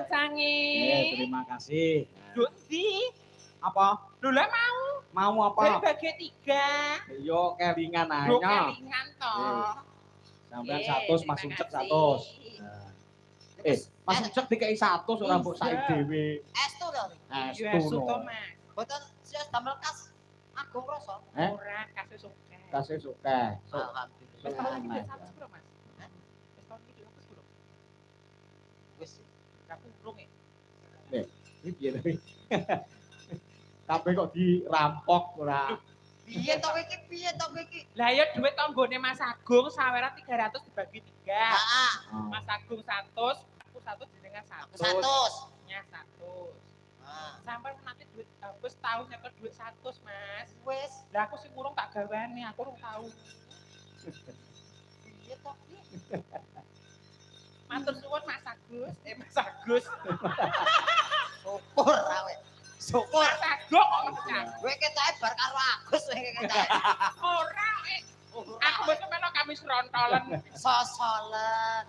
Terima kasih. Dundi, Apa? dulu mau. Mau Jadi apa? bagi 3. Yo kelingan Duh, aja. kelingan toh. Sampean Oke, 100 Mas terima Ucek kasih. 100. Mas Ucek dikai 100 ora mbok saiki dhewe. Estu to. Iya, Estu suto no. Mas. Boten sias damel kas agung rasa. Ora kasus oke. Kasih suka. Alhamdulillah. Wis tahun iki Aman. 100 bro, Mas. Wis tahun iki 100 bro. Wis Kamu urung ya? Iki piye to? Kabeh kok dirampok ora. piye to iki piye to iki? Lah ya duit tanggone Mas Agung sawera 300 dibagi 3. Heeh. Mas Agung 100, aku 100 jenengan 100. 100. Nya 100. Heeh. Sampai nanti duit habis tahun nyekel duit 100, Mas. Wis Lah aku sing urung tak gawane, aku urung tahu. piye to iki? Matur suwun Mas Agus, Mas Agus. Syukur ra weh. Syukur. Mas Agung kok ngecak. Kowe ketae bar karo Agus kowe ketae. Ora, aku wis melo kami serontolen. Sosolen.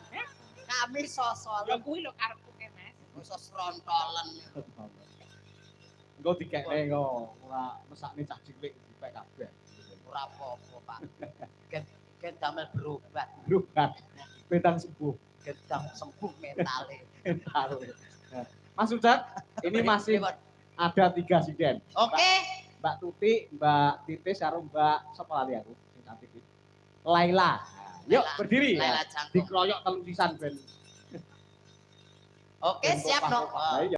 Kami Ya sosolen. kuwi lho karepku ke, Mas. Wis rontolen. Engko dikekne engko ora mesakne cah cilik dipek kabeh. Ora apa-apa, Pak. Gen damel berobat. Berobat. Petang sembuh. Gedang sembuh mentale. Taruh. Mas Ucek, ini masih ada 3 sinden. Oke. Mbak Tuti, Mbak Titis, karo Mbak sapa lali aku sing cantik iki. Laila. Yuk Laila. berdiri. Laila Jangkung. Dikeroyok telu sisan ben. Oke, siap dong. Lah iya.